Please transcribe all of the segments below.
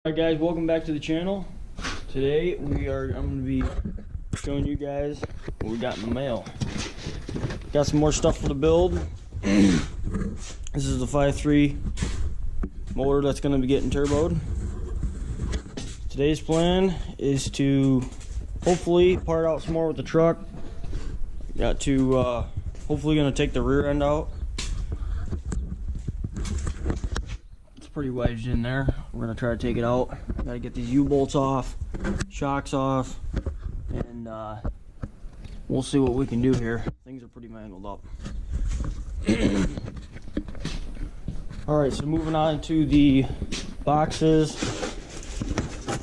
Alright guys, welcome back to the channel. Today I'm going to be showing you guys what we got in the mail. Got some more stuff for the build. This is the 5.3 motor that's going to be getting turboed. Today's plan is to hopefully part out some more with the truck. Got to hopefully going to take the rear end out. Pretty wedged in there. We're gonna try to take it out. Gotta get these U-bolts off, shocks off, and we'll see what we can do here. Things are pretty mangled up. Alright, so moving on to the boxes.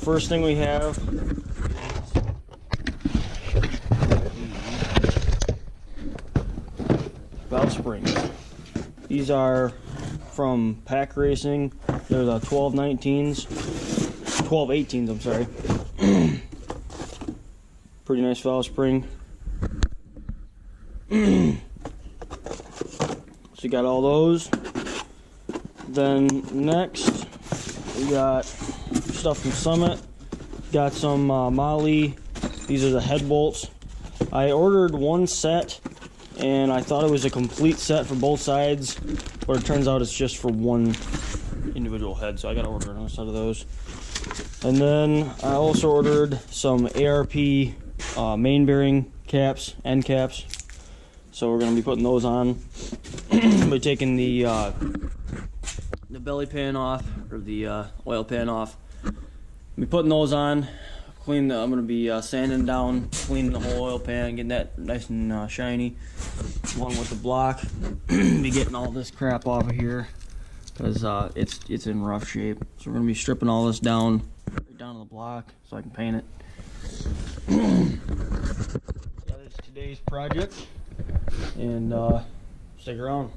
First thing we have is valve springs. These are from Pack Racing. They're the 1218s, I'm sorry. Pretty nice valve spring. So you got all those. Then next we got stuff from Summit. Got some Molle. These are the head bolts. I ordered one set and I thought it was a complete set for both sides, but it turns out it's just for one individual head, so I gotta order another set of those. And then I also ordered some ARP main bearing caps, end caps, so we're gonna be putting those on. By taking the belly pan off, or the oil pan off. Be putting those on. I'm gonna be sanding down, cleaning the whole oil pan, getting that nice and shiny, along with the block. Be getting all this crap off of here because it's in rough shape. So we're gonna be stripping all this down, right down to the block, so I can paint it. That is today's project, and stick around.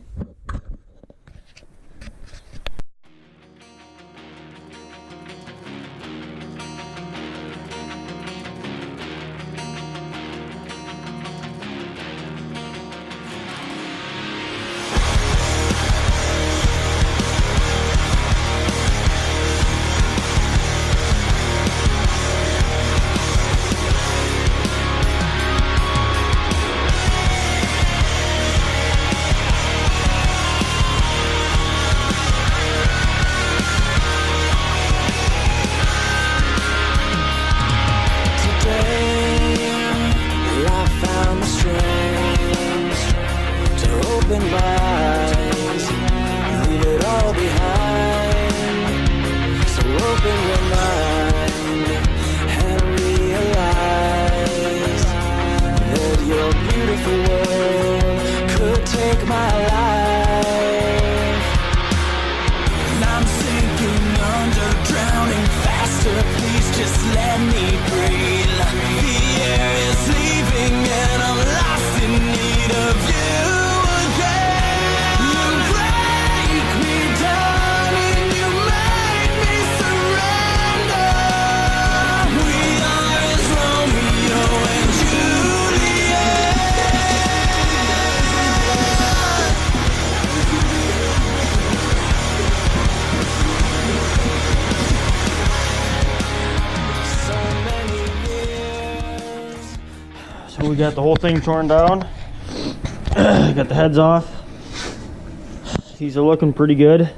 So we got the whole thing torn down. Got the heads off. These are looking pretty good.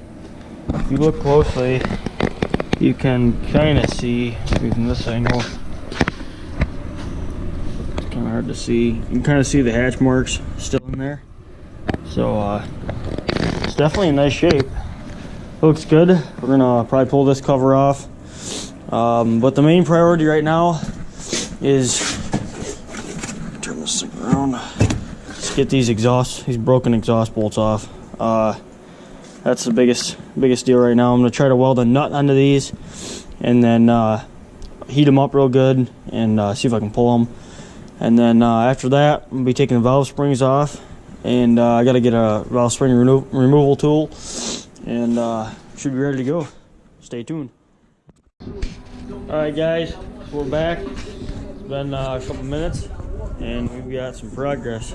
If you look closely, you can kind of see, maybe from this angle, it's kind of hard to see. You can kind of see the hatch marks still in there. So it's definitely in nice shape. Looks good. We're gonna probably pull this cover off. But the main priority right now is turn this thing around. Let's get these broken exhaust bolts off. That's the biggest deal right now. I'm gonna try to weld a nut onto these, and then heat them up real good, and see if I can pull them. And then after that, I'm gonna be taking the valve springs off, and I gotta get a valve spring removal tool, and should be ready to go. Stay tuned. Alright guys, we're back. It's been a couple minutes and we've got some progress.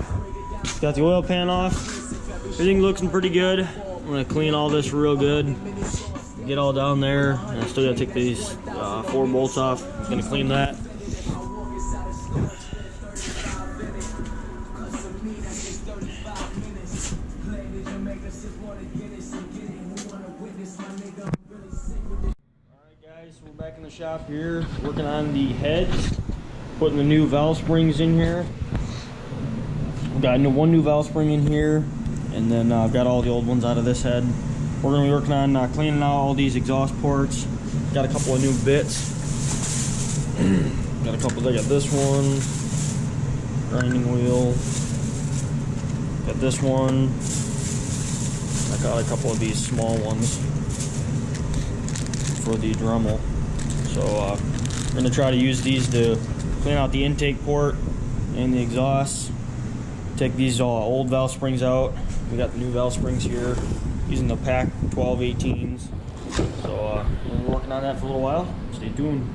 Got the oil pan off. Everything looking pretty good. I'm gonna clean all this real good. get all down there, and I still gotta take these 4 bolts off. I'm gonna clean that. Alright guys, we're back in the shop here, working on the heads, putting the new valve springs in here. We've got one new valve spring in here, and then I've got all the old ones out of this head. We're going to be working on cleaning out all these exhaust ports. Got a couple of new bits. I got this one, grinding wheel. Got this one. I got a couple of these small ones for the Dremel. So we're going to try to use these to clean out the intake port and the exhaust. Take these old valve springs out. We got the new valve springs here using the PAC 1218s. So we'll be working on that for a little while. Stay tuned.